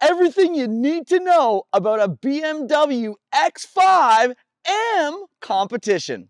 everything you need to know about a BMW X5M competition.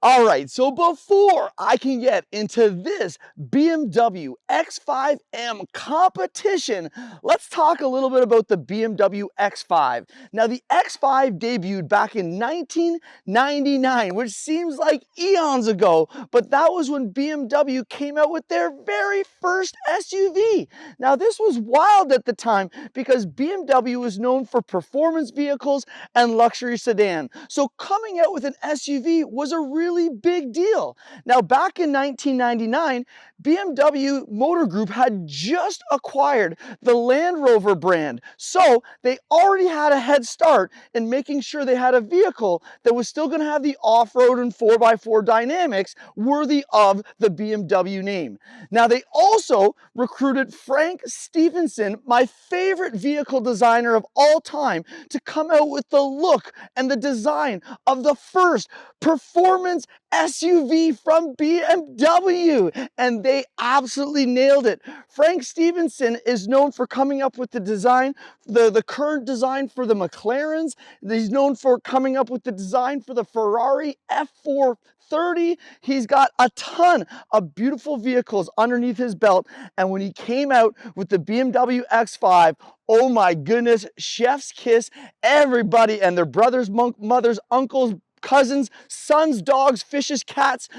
All right, so before I can get into this BMW X5M competition, let's talk a little bit about the BMW X5. Now, the X5 debuted back in 1999, which seems like eons ago, but that was when BMW came out with their very first SUV. Now, this was wild at the time because BMW was known for performance vehicles and luxury sedan. So coming out with an SUV was a really big deal. Now, back in 1999, BMW Motor Group had just acquired the Land Rover brand. So they already had a head start in making sure they had a vehicle that was still going to have the off-road and 4x4 dynamics worthy of the BMW name. Now, they also recruited Frank Stephenson, my favorite vehicle designer of all time, to come out with the look and the design of the first performance SUV from BMW, and they absolutely nailed it. Frank Stephenson is known for coming up with the design, the current design for the McLarens. He's known for coming up with the design for the Ferrari F430. He's got a ton of beautiful vehicles underneath his belt, and when he came out with the BMW X5, oh my goodness, chef's kiss. Everybody and their brothers, mothers, uncles, cousins, sons, dogs, fishes, cats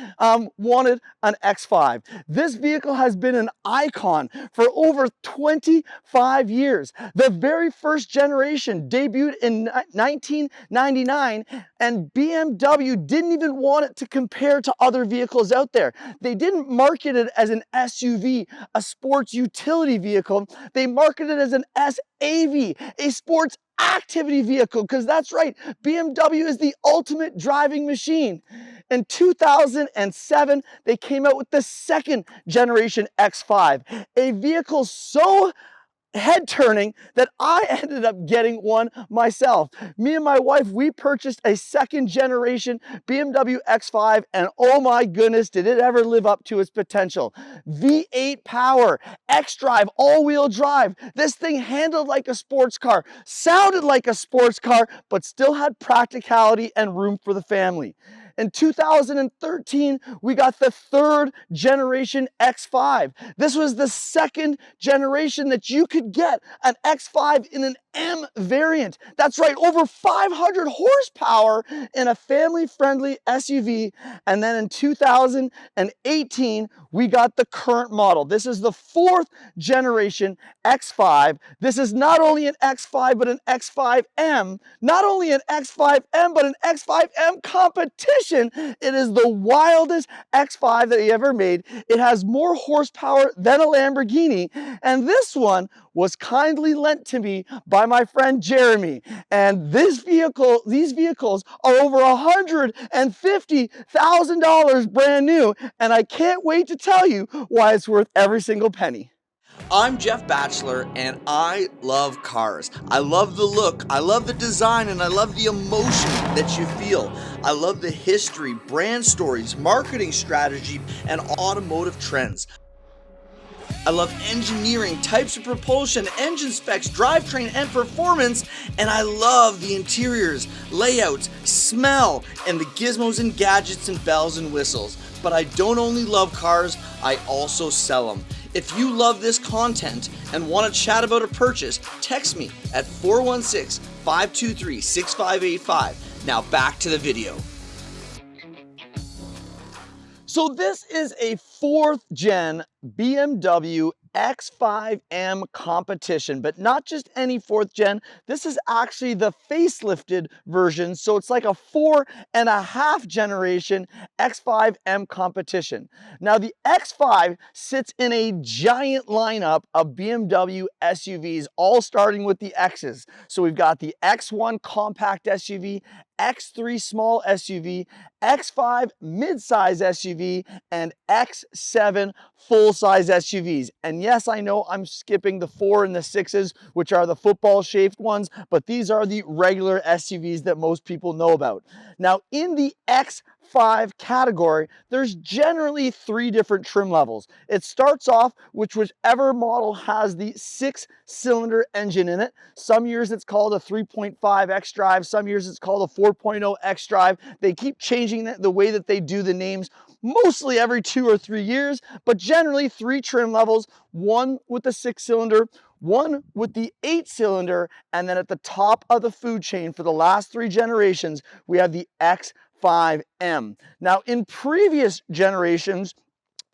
wanted an X5. This vehicle has been an icon for over 25 years. The very first generation debuted in 1999, and BMW didn't even want it to compare to other vehicles out there. They didn't market it as an SUV, a sports utility vehicle. They marketed it as an SAV, a sports activity vehicle, because that's right, BMW is the ultimate driving machine. In 2007, they came out with the second generation X5, a vehicle so head-turning that I ended up getting one myself. Me and my wife, we purchased a second generation BMW X5, and oh my goodness, did it ever live up to its potential. V8 power, X-Drive, all-wheel drive. This thing handled like a sports car, sounded like a sports car, but still had practicality and room for the family. In 2013, we got the third generation X5. This was the second generation that you could get an X5 in an M variant. That's right, over 500 horsepower in a family-friendly SUV. And then in 2018, we got the current model. This is the fourth generation X5. This is not only an X5, but an X5M. Not only an X5M, but an X5M competition. It is the wildest X5 that he ever made. It has more horsepower than a Lamborghini. And this one was kindly lent to me by my friend Jeremy. And these vehicles are over $150,000 brand new. And I can't wait to tell you why it's worth every single penny. I'm Jeff Batchelor, and I love cars. I love the look, I love the design, and I love the emotion that you feel. I love the history, brand stories, marketing strategy, and automotive trends. I love engineering, types of propulsion, engine specs, drivetrain, and performance, and I love the interiors, layouts, smell, and the gizmos and gadgets and bells and whistles. But I don't only love cars, I also sell them. If you love this content and want to chat about a purchase, text me at 416-523-6585. Now back to the video. So this is a fourth gen BMW X5M competition, but not just any fourth gen. This is actually the facelifted version, so it's like a 4.5 generation X5M competition. Now the X5 sits in a giant lineup of BMW SUVs, all starting with the X's. So we've got the X1 compact SUV, X3 small SUV, X5 midsize SUV, and X7 full-size SUVs. And yes, I know I'm skipping the 4 and the 6s, which are the football-shaped ones, but these are the regular SUVs that most people know about. Now, in the X5 X5 category, there's generally 3 different trim levels. It starts off with whichever model has the 6-cylinder engine in it. Some years it's called a 3.5 X drive, some years it's called a 4.0 X drive. They keep changing the way that they do the names, mostly every 2 or 3 years, but generally 3 trim levels, one with the 6-cylinder, one with the 8-cylinder, and then at the top of the food chain for the last 3 generations, we have the X5M. Now, in previous generations,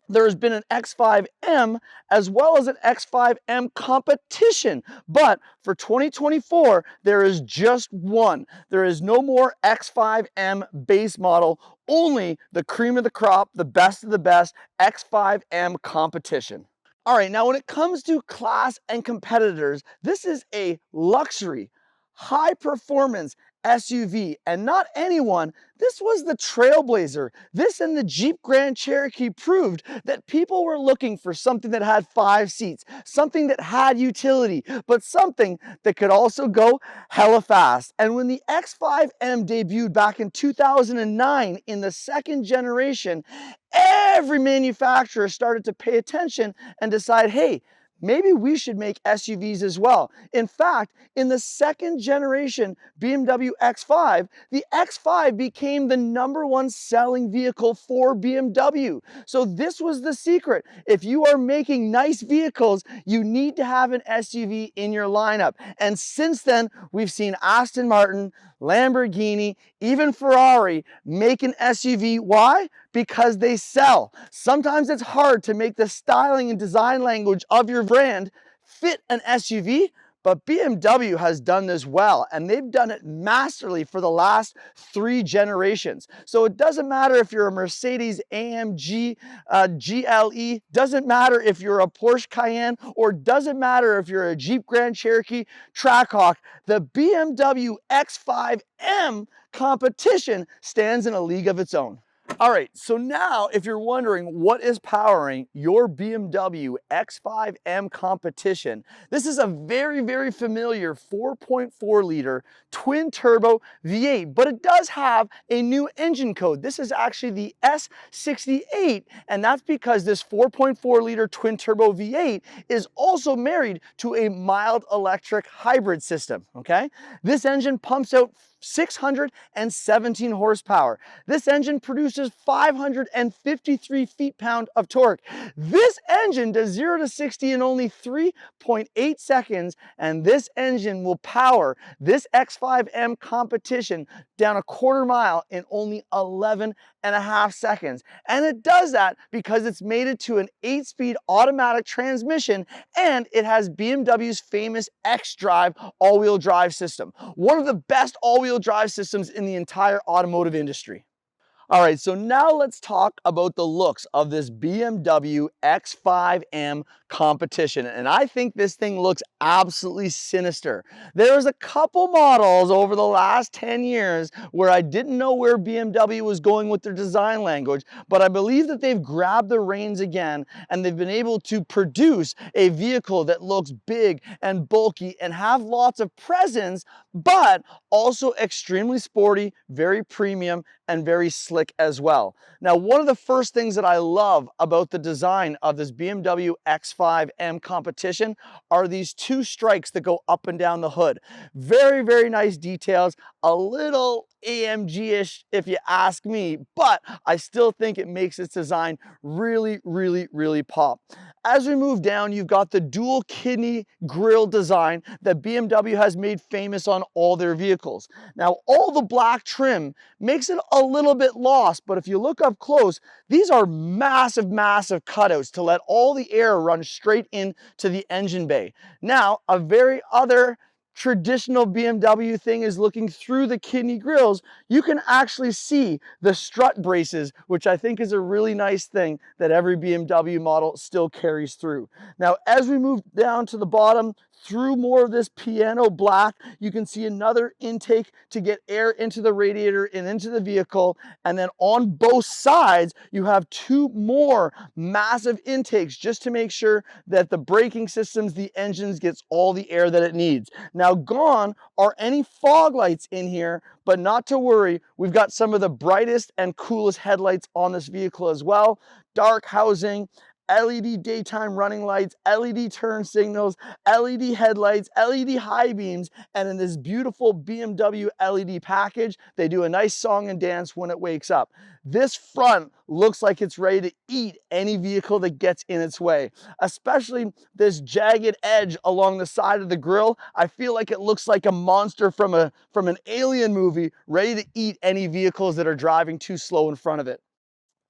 there has been an X5M as well as an X5M competition. But for 2024, there is just one. There is no more X5M base model, only the cream of the crop, the best of the best X5M competition. All right, now when it comes to class and competitors, this is a luxury, high performance SUV, and not anyone. This was the trailblazer. This and the Jeep Grand Cherokee proved that people were looking for something that had 5 seats, something that had utility, but something that could also go hella fast. And when the X5M debuted back in 2009 in the second generation, every manufacturer started to pay attention and decide, hey, maybe we should make SUVs as well. In fact, in the second generation BMW X5, the X5 became the #1 selling vehicle for BMW. So this was the secret. If you are making nice vehicles, you need to have an SUV in your lineup. And since then, we've seen Aston Martin, Lamborghini, even Ferrari make an SUV. Why? Because they sell. Sometimes it's hard to make the styling and design language of your brand fit an SUV, but BMW has done this well, and they've done it masterly for the last 3 generations. So it doesn't matter if you're a Mercedes AMG GLE, doesn't matter if you're a Porsche Cayenne, or doesn't matter if you're a Jeep Grand Cherokee Trackhawk, the BMW X5M competition stands in a league of its own. All right, so now if you're wondering what is powering your BMW X5M competition, this is a very, very familiar 4.4 liter twin turbo V8, but it does have a new engine code. This is actually the S68, and that's because this 4.4 liter twin turbo V8 is also married to a mild electric hybrid system, okay? This engine pumps out 617 horsepower. This engine produces 553 feet-pound of torque. This engine does 0 to 60 in only 3.8 seconds, and this engine will power this X5M competition down a quarter mile in only 11.5 seconds. And it does that because it's mated to an 8-speed automatic transmission, and it has BMW's famous X-Drive all-wheel drive system. One of the best all-wheel drive systems in the entire automotive industry. All right, so now let's talk about the looks of this BMW X5M competition. And I think this thing looks absolutely sinister. There's a couple models over the last 10 years where I didn't know where BMW was going with their design language, but I believe that they've grabbed the reins again and they've been able to produce a vehicle that looks big and bulky and have lots of presence, but also extremely sporty, very premium, and very slick as well. Now, one of the first things that I love about the design of this BMW X5M competition are these 2 strikes that go up and down the hood. Very, very nice details, a little AMG-ish if you ask me, but I still think it makes its design really, really, really pop. As we move down, you've got the dual kidney grille design that BMW has made famous on all their vehicles. Now, all the black trim makes it a little bit lost, but if you look up close, these are massive, massive cutouts to let all the air run straight into the engine bay. Now, a very other traditional BMW thing is looking through the kidney grills, you can actually see the strut braces, which I think is a really nice thing that every BMW model still carries through. Now, as we move down to the bottom, through more of this piano black, you can see another intake to get air into the radiator and into the vehicle. And then on both sides, you have two more massive intakes just to make sure that the braking systems, the engines gets all the air that it needs. Now gone are any fog lights in here, but not to worry, we've got some of the brightest and coolest headlights on this vehicle as well. Dark housing, LED daytime running lights, LED turn signals, LED headlights, LED high beams, and in this beautiful BMW LED package, they do a nice song and dance when it wakes up. This front looks like it's ready to eat any vehicle that gets in its way, especially this jagged edge along the side of the grille. I feel like it looks like a monster from an alien movie ready to eat any vehicles that are driving too slow in front of it.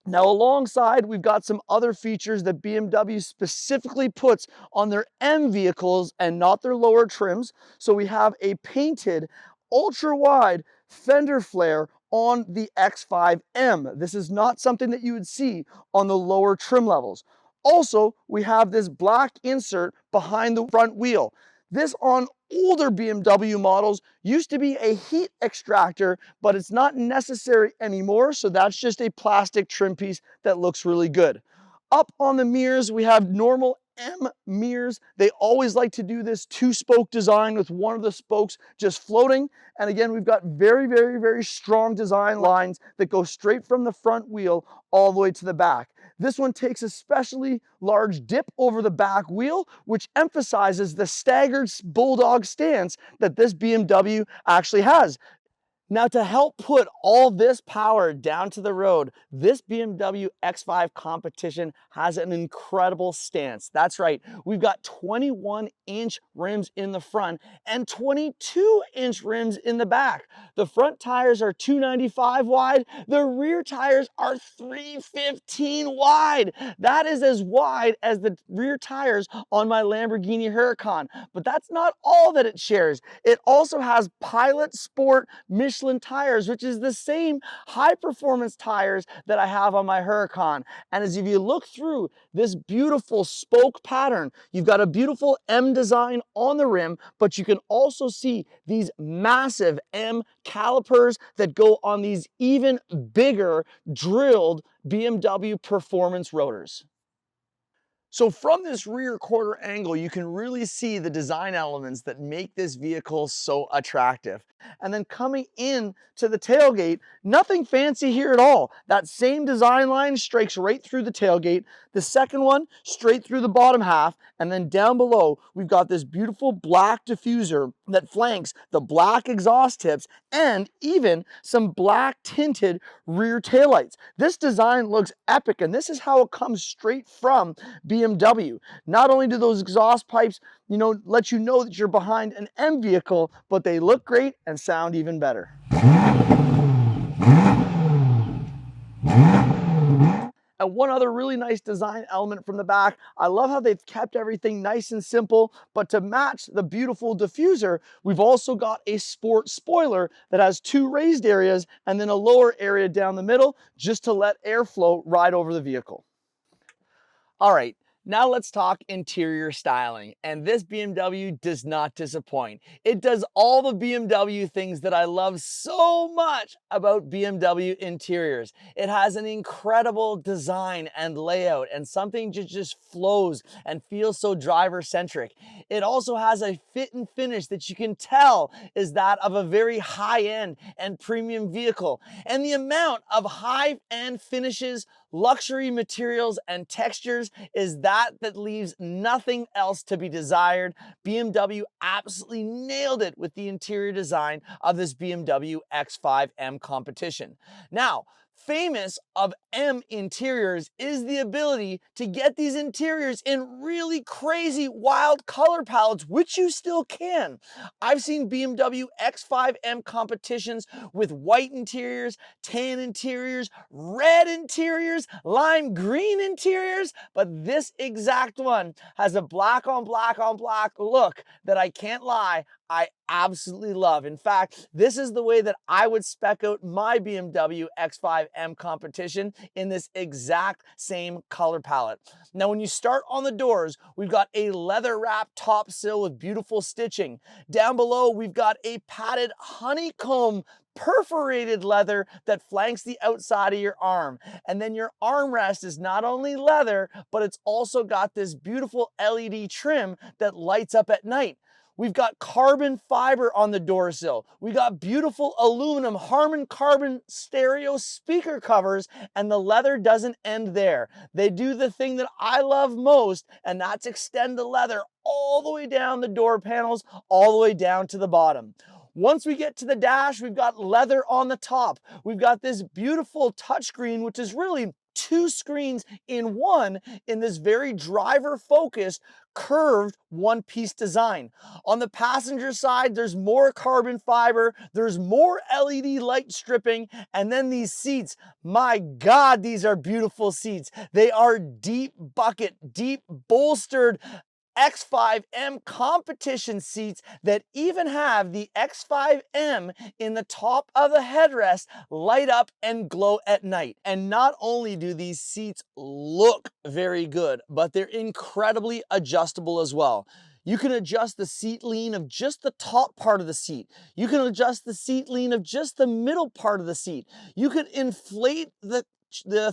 Now alongside, we've got some other features that BMW specifically puts on their M vehicles and not their lower trims. So we have a painted ultra wide fender flare on the X5M. This is not something that you would see on the lower trim levels. Also, we have this black insert behind the front wheel. This on older BMW models used to be a heat extractor, but it's not necessary anymore. So that's just a plastic trim piece that looks really good. Up on the mirrors, we have normal M mirrors. They always like to do this two-spoke design with one of the spokes just floating. And again, we've got very strong design lines that go straight from the front wheel all the way to the back. This one takes a specially large dip over the back wheel, which emphasizes the staggered bulldog stance that this BMW actually has. Now, to help put all this power down to the road, this BMW X5 Competition has an incredible stance. That's right, we've got 21-inch rims in the front and 22-inch rims in the back. The front tires are 295 wide, the rear tires are 315 wide. That is as wide as the rear tires on my Lamborghini Huracan. But that's not all that it shares. It also has Pilot Sport Michelin tires, which is the same high performance tires that I have on my Huracan. And as if you look through this beautiful spoke pattern, you've got a beautiful M design on the rim, but you can also see these massive M calipers that go on these even bigger drilled BMW performance rotors. So from this rear quarter angle, you can really see the design elements that make this vehicle so attractive. And then coming in to the tailgate, nothing fancy here at all. That same design line strikes right through the tailgate. The second one straight through the bottom half. And then down below, we've got this beautiful black diffuser that flanks the black exhaust tips and even some black tinted rear taillights. This design looks epic, and this is how it comes straight from BMW. Not only do those exhaust pipes, let you know that you're behind an M vehicle, but they look great and sound even better. And one other really nice design element from the back, I love how they've kept everything nice and simple, but to match the beautiful diffuser, we've also got a sport spoiler that has two raised areas and then a lower area down the middle just to let airflow ride over the vehicle. All right, now let's talk interior styling, and this BMW does not disappoint. It does all the BMW things that I love so much about BMW interiors. It has an incredible design and layout and something just flows and feels so driver-centric. It also has a fit and finish that you can tell is that of a very high-end and premium vehicle. And the amount of high-end finishes, luxury materials, and textures is that leaves nothing else to be desired. BMW absolutely nailed it with the interior design of this BMW X5M Competition. Now, famous of M interiors is the ability to get these interiors in really crazy wild color palettes, which you still can. I've seen BMW X5M competitions with white interiors, tan interiors, red interiors, lime green interiors, but this exact one has a black on black on black look that I can't lie, I absolutely love. In fact, this is the way that I would spec out my BMW X5M Competition in this exact same color palette. Now, when you start on the doors, we've got a leather wrapped top sill with beautiful stitching. Down below, we've got a padded honeycomb perforated leather that flanks the outside of your arm. And then your armrest is not only leather, but it's also got this beautiful LED trim that lights up at night. We've got carbon fiber on the door sill. We got beautiful aluminum Harman Kardon stereo speaker covers, and the leather doesn't end there. They do the thing that I love most, and that's extend the leather all the way down the door panels, all the way down to the bottom. Once we get to the dash, we've got leather on the top. We've got this beautiful touchscreen, which is really two screens in one in this very driver-focused, curved one-piece design. On the passenger side, there's more carbon fiber, there's more LED light stripping, and then these seats, my God, these are beautiful seats. They are deep bucket, deep bolstered X5M competition seats that even have the X5M in the top of the headrest light up and glow at night. And not only do these seats look very good, but they're incredibly adjustable as well. You can adjust the seat lean of just the top part of the seat. You can adjust the seat lean of just the middle part of the seat. You can inflate the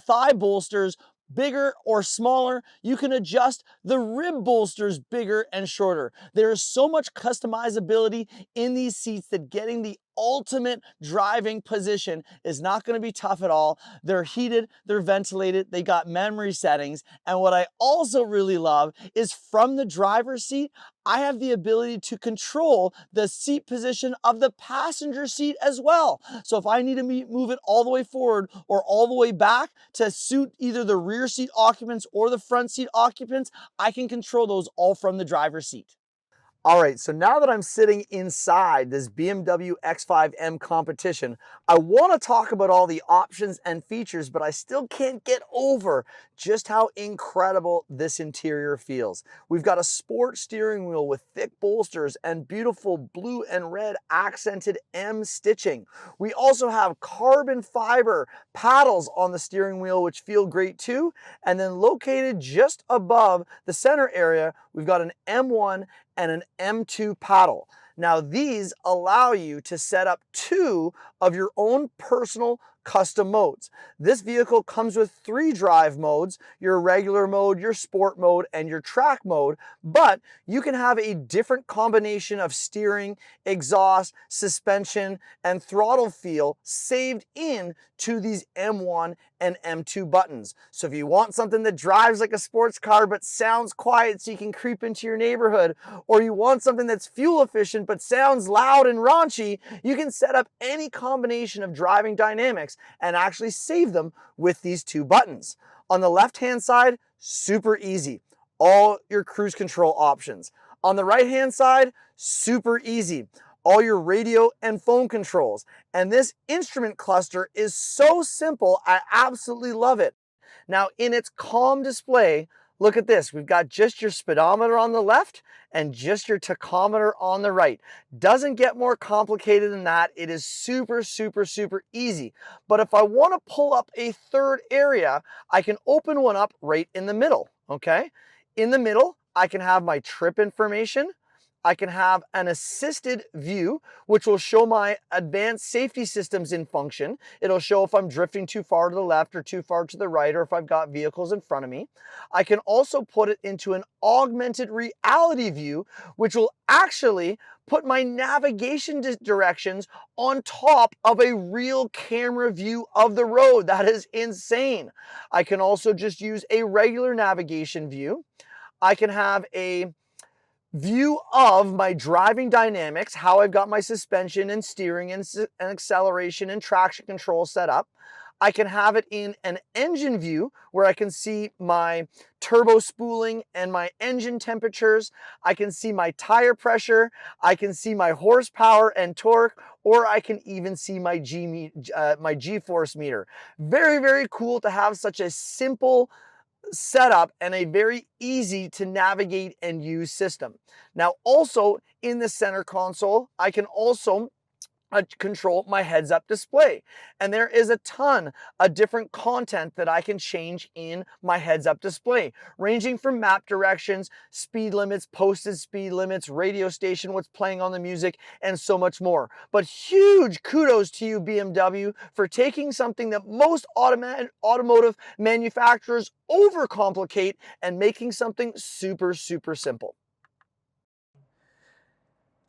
thigh bolsters bigger or smaller. You can adjust the rib bolsters bigger and shorter. There is so much customizability in these seats that getting the ultimate driving position is not going to be tough at all. They're heated, they're ventilated, they got memory settings. And what I also really love is from the driver's seat, I have the ability to control the seat position of the passenger seat as well. So if I need to move it all the way forward or all the way back to suit either the rear seat occupants or the front seat occupants, I can control those all from the driver's seat. All right, so now that I'm sitting inside this BMW X5M competition, I want to talk about all the options and features, but I still can't get over just how incredible this interior feels. We've got a sport steering wheel with thick bolsters and beautiful blue and red accented M stitching. We also have carbon fiber paddles on the steering wheel, which feel great too. And then located just above the center area, we've got an M1 and an M2 paddle. Now these allow you to set up two of your own personal custom modes. This vehicle comes with 3 drive modes, your regular mode, your sport mode, and your track mode, but you can have a different combination of steering, exhaust, suspension, and throttle feel saved in to these M1 and M2 buttons. So if you want something that drives like a sports car but sounds quiet so you can creep into your neighborhood, or you want something that's fuel efficient but sounds loud and raunchy, you can set up any combination of driving dynamics and actually save them with these 2 buttons. On the left-hand side, super easy. All your cruise control options. On the right-hand side, super easy. All your radio and phone controls. And this instrument cluster is so simple, I absolutely love it. Now in its calm display, look at this. We've got just your speedometer on the left and just your tachometer on the right. Doesn't get more complicated than that. It is super, super, super easy. But if I want to pull up a third area, I can open one up right in the middle, okay? In the middle, I can have my trip information. I can have an assisted view, which will show my advanced safety systems in function. It'll show if I'm drifting too far to the left or too far to the right, or if I've got vehicles in front of me. I can also put it into an augmented reality view, which will actually put my navigation directions on top of a real camera view of the road. That is insane. I can also just use a regular navigation view. I can have a view of my driving dynamics, how I've got my suspension and steering and acceleration and traction control set up. I can have it in an engine view where I can see my turbo spooling and my engine temperatures. I can see my tire pressure. I can see my horsepower and torque, or I can even see my G-force meter. Very, very cool to have such a simple setup and a very easy to navigate and use system. Now also in the center console, I can also control my heads-up display. And there is a ton of different content that I can change in my heads-up display, ranging from map directions, speed limits, posted speed limits, radio station, what's playing on the music, and so much more. But huge kudos to you, BMW, for taking something that most automotive manufacturers overcomplicate and making something super, super simple.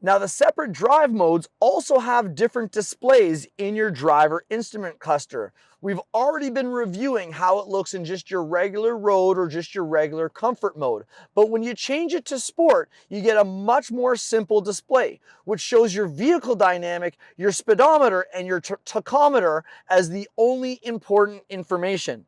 Now the separate drive modes also have different displays in your driver instrument cluster. We've already been reviewing how it looks in just your regular road or just your regular comfort mode. But when you change it to sport, you get a much more simple display, which shows your vehicle dynamic, your speedometer, and your tachometer as the only important information.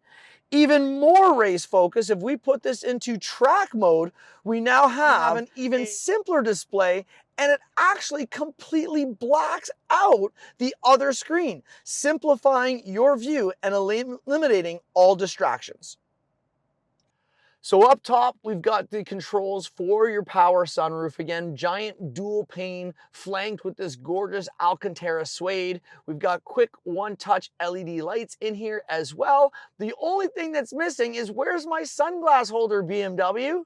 Even more race focus, if we put this into track mode, we now have an even simpler display, and it actually completely blacks out the other screen, simplifying your view and eliminating all distractions. So up top, we've got the controls for your power sunroof. Again, giant dual pane flanked with this gorgeous Alcantara suede. We've got quick one-touch LED lights in here as well. The only thing that's missing is, where's my sunglass holder, BMW?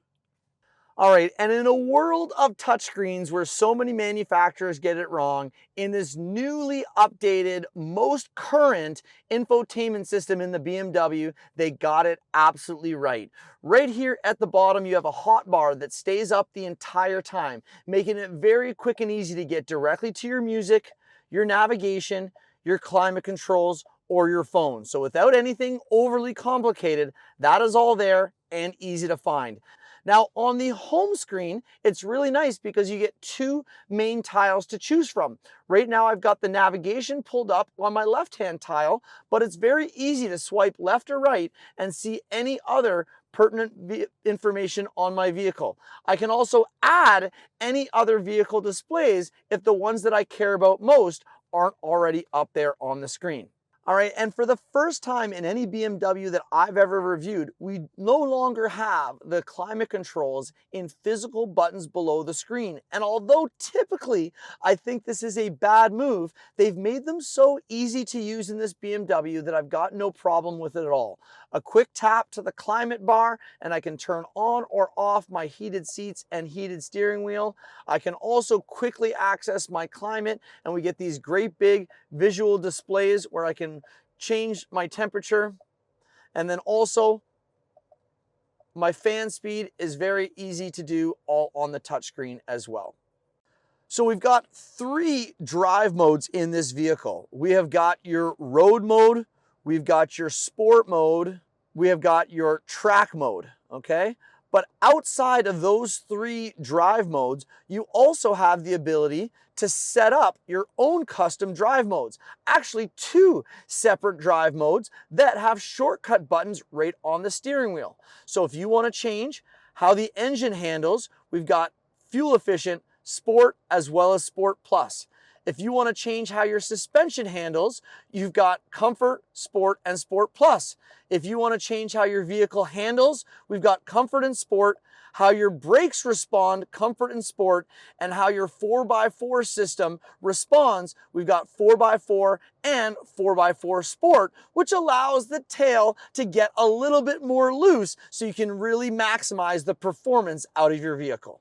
All right, and in a world of touchscreens where so many manufacturers get it wrong, in this newly updated, most current infotainment system in the BMW, they got it absolutely right. Right here at the bottom, you have a hot bar that stays up the entire time, making it very quick and easy to get directly to your music, your navigation, your climate controls, or your phone. So without anything overly complicated, that is all there and easy to find. Now on the home screen, it's really nice because you get two main tiles to choose from. Right now I've got the navigation pulled up on my left-hand tile, but it's very easy to swipe left or right and see any other pertinent information on my vehicle. I can also add any other vehicle displays if the ones that I care about most aren't already up there on the screen. All right, and for the first time in any BMW that I've ever reviewed, we no longer have the climate controls in physical buttons below the screen. And although typically I think this is a bad move, they've made them so easy to use in this BMW that I've got no problem with it at all. A quick tap to the climate bar and I can turn on or off my heated seats and heated steering wheel. I can also quickly access my climate, and we get these great big visual displays where I can change my temperature, and then also my fan speed is very easy to do, all on the touchscreen as well. So we've got three drive modes in this vehicle. We have got your road mode, we've got your sport mode, we have got your track mode, okay? But outside of those three drive modes, you also have the ability to set up your own custom drive modes. Actually, two separate drive modes that have shortcut buttons right on the steering wheel. So if you want to change how the engine handles, we've got fuel efficient, sport, as well as sport plus. If you want to change how your suspension handles, you've got comfort, sport, and sport plus. If you want to change how your vehicle handles, we've got comfort and sport, how your brakes respond, comfort and sport, and how your 4x4 system responds, we've got 4x4 and 4x4 sport, which allows the tail to get a little bit more loose so you can really maximize the performance out of your vehicle.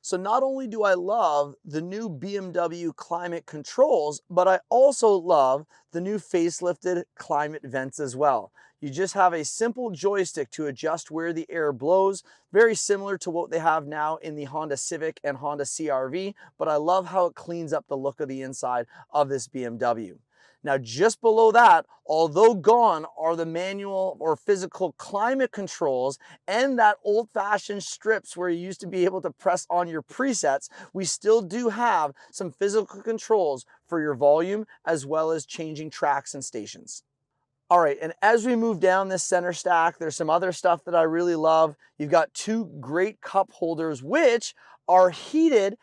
So not only do I love the new BMW climate controls, but I also love the new facelifted climate vents as well. You just have a simple joystick to adjust where the air blows, very similar to what they have now in the Honda Civic and Honda CR-V, but I love how it cleans up the look of the inside of this BMW. Now just below that, although gone are the manual or physical climate controls and that old-fashioned strips where you used to be able to press on your presets, we still do have some physical controls for your volume as well as changing tracks and stations. All right, and as we move down this center stack, there's some other stuff that I really love. You've got two great cup holders which are heated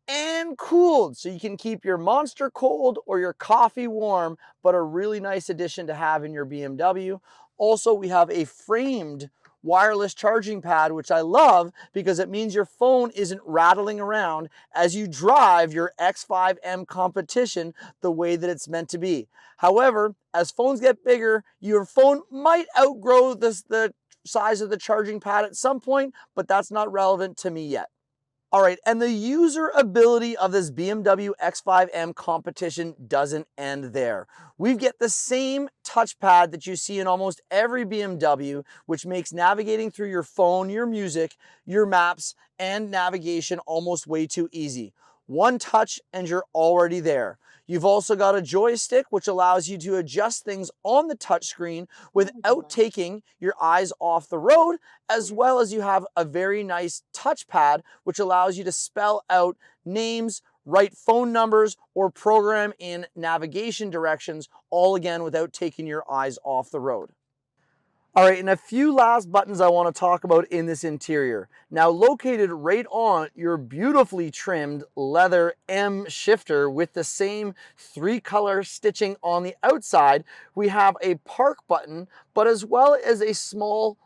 and cooled, so you can keep your Monster cold or your coffee warm, but a really nice addition to have in your BMW. Also, we have a framed wireless charging pad, which I love because it means your phone isn't rattling around as you drive your X5M Competition the way that it's meant to be. However, as phones get bigger, your phone might outgrow the size of the charging pad at some point, but that's not relevant to me yet. All right, and the usability of this BMW X5M Competition doesn't end there. We get the same touchpad that you see in almost every BMW, which makes navigating through your phone, your music, your maps, and navigation almost way too easy. One touch and you're already there. You've also got a joystick, which allows you to adjust things on the touchscreen without taking your eyes off the road, as well as you have a very nice touchpad, which allows you to spell out names, write phone numbers, or program in navigation directions, all again without taking your eyes off the road. All right, and a few last buttons I want to talk about in this interior. Now, located right on your beautifully trimmed leather M shifter with the same 3-color stitching on the outside, we have a park button, but as well as a small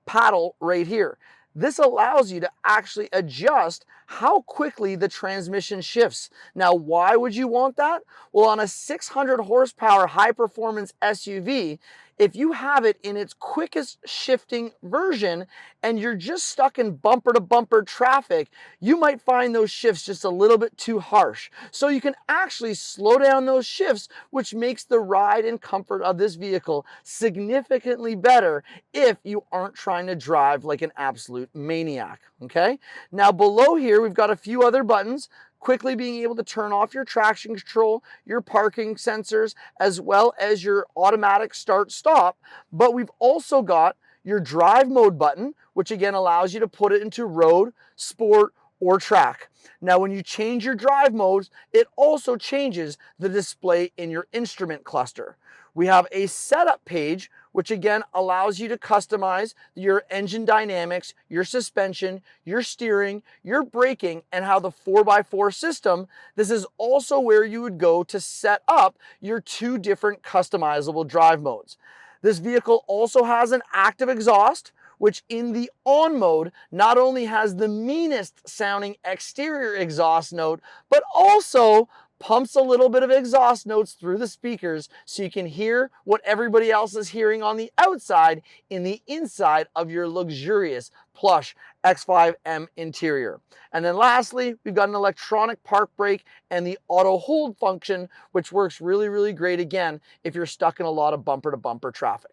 paddle right here. This allows you to actually adjust how quickly the transmission shifts. Now, why would you want that? Well, on a 600 horsepower high performance SUV, if you have it in its quickest shifting version and you're just stuck in bumper to bumper traffic, you might find those shifts just a little bit too harsh. So you can actually slow down those shifts, which makes the ride and comfort of this vehicle significantly better if you aren't trying to drive like an absolute maniac, okay? Now below here, we've got a few other buttons, quickly being able to turn off your traction control, your parking sensors, as well as your automatic start stop. But we've also got your drive mode button, which again allows you to put it into road, sport, or track. Now, when you change your drive modes, it also changes the display in your instrument cluster. We have a setup page, which again allows you to customize your engine dynamics, your suspension, your steering, your braking, and how the 4x4 system. This is also where you would go to set up your 2 different customizable drive modes. This vehicle also has an active exhaust, which in the on mode not only has the meanest sounding exterior exhaust note, but also pumps a little bit of exhaust notes through the speakers so you can hear what everybody else is hearing on the outside in the inside of your luxurious plush X5M interior. And then lastly, we've got an electronic park brake and the auto hold function, which works really, really great again if you're stuck in a lot of bumper to bumper traffic.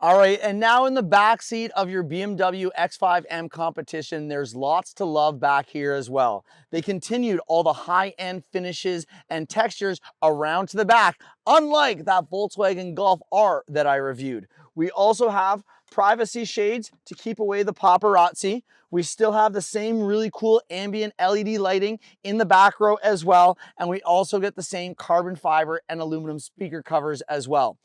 All right, and now in the back seat of your BMW X5M Competition, there's lots to love back here as well. They continued all the high-end finishes and textures around to the back, unlike that Volkswagen Golf R that I reviewed. We also have privacy shades to keep away the paparazzi. We still have the same really cool ambient LED lighting in the back row as well, and we also get the same carbon fiber and aluminum speaker covers as well.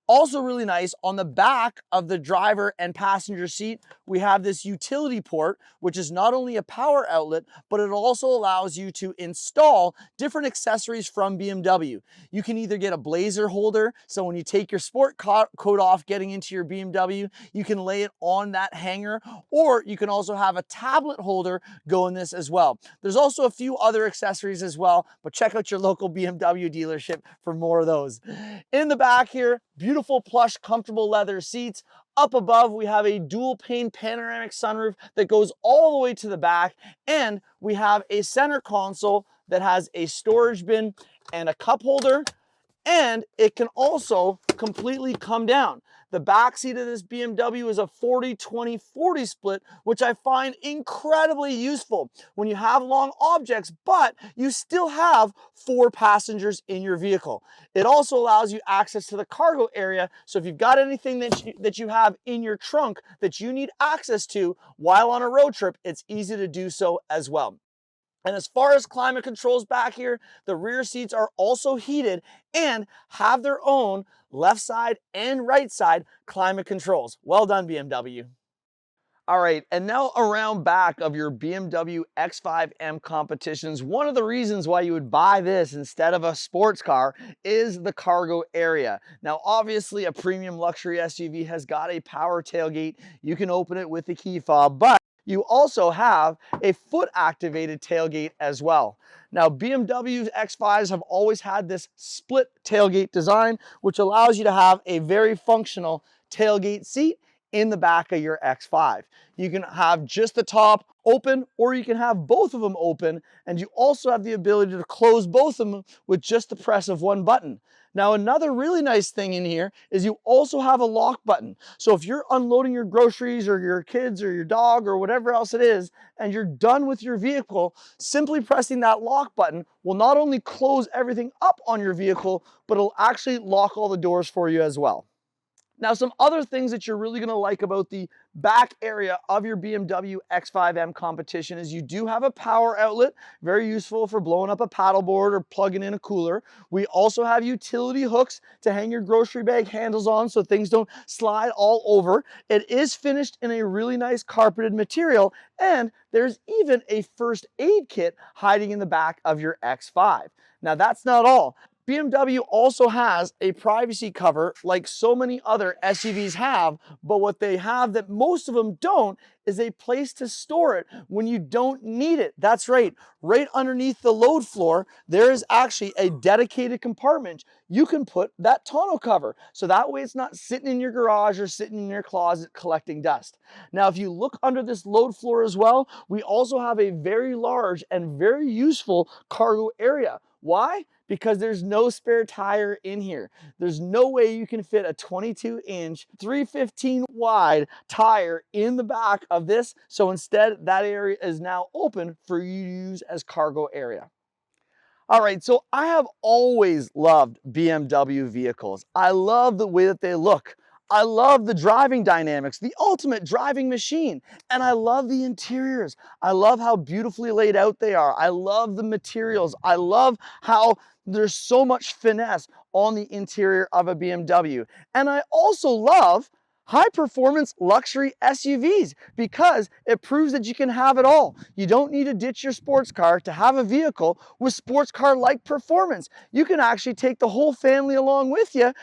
Also really nice, on the back of the driver and passenger seat, we have this utility port, which is not only a power outlet, but it also allows you to install different accessories from BMW. You can either get a blazer holder, so when you take your sport coat off getting into your BMW, you can lay it on that hanger, or you can also have a tablet holder go in this as well. There's also a few other accessories as well, but check out your local BMW dealership for more of those. In the back here, beautiful plush, comfortable leather seats. Up above, we have a dual pane panoramic sunroof that goes all the way to the back. And we have a center console that has a storage bin and a cup holder. And it can also completely come down. The back seat of this BMW is a 40-20-40 split, which I find incredibly useful when you have long objects, but you still have 4 passengers in your vehicle. It also allows you access to the cargo area, so if you've got anything that you have in your trunk that you need access to while on a road trip, it's easy to do so as well. And as far as climate controls back here, the rear seats are also heated and have their own left side and right side climate controls. Well done, BMW. All right, and now around back of your BMW X5M competitions, one of the reasons why you would buy this instead of a sports car is the cargo area. Now, obviously, a premium luxury SUV has got a power tailgate. You can open it with a key fob, but you also have a foot-activated tailgate as well. Now, BMW X5s have always had this split tailgate design, which allows you to have a very functional tailgate seat in the back of your X5. You can have just the top open, or you can have both of them open, and you also have the ability to close both of them with just the press of one button. Now, another really nice thing in here is you also have a lock button. So if you're unloading your groceries or your kids or your dog or whatever else it is, and you're done with your vehicle, simply pressing that lock button will not only close everything up on your vehicle, but it'll actually lock all the doors for you as well. Now, some other things that you're really going to like about the back area of your BMW X5M competition is you do have a power outlet, very useful for blowing up a paddleboard or plugging in a cooler. We also have utility hooks to hang your grocery bag handles on so things don't slide all over. It is finished in a really nice carpeted material, and there's even a first aid kit hiding in the back of your X5. Now, that's not all. BMW also has a privacy cover like so many other SUVs have, but what they have that most of them don't is a place to store it when you don't need it. That's right, right underneath the load floor, there is actually a dedicated compartment you can put that tonneau cover. So that way it's not sitting in your garage or sitting in your closet collecting dust. Now, if you look under this load floor as well, we also have a very large and very useful cargo area. Why? Because there's no spare tire in here. There's no way you can fit a 22-inch, 315 wide tire in the back of this. So instead, that area is now open for you to use as cargo area. All right, so I have always loved BMW vehicles. I love the way that they look. I love the driving dynamics, the ultimate driving machine. And I love the interiors. I love how beautifully laid out they are. I love the materials. I love how there's so much finesse on the interior of a BMW. And I also love high performance luxury SUVs because it proves that you can have it all. You don't need to ditch your sports car to have a vehicle with sports car like performance. You can actually take the whole family along with you,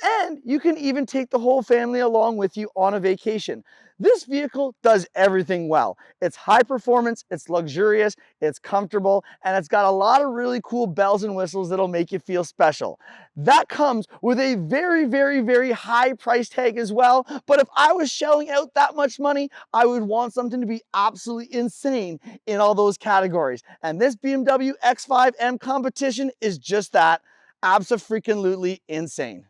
and you can even take the whole family along with you on a vacation. This vehicle does everything well. It's high performance, it's luxurious, it's comfortable, and it's got a lot of really cool bells and whistles that'll make you feel special. That comes with a very, very, very high price tag as well. But if I was shelling out that much money, I would want something to be absolutely insane in all those categories. And this BMW X5M competition is just that, abso-freaking-lutely insane.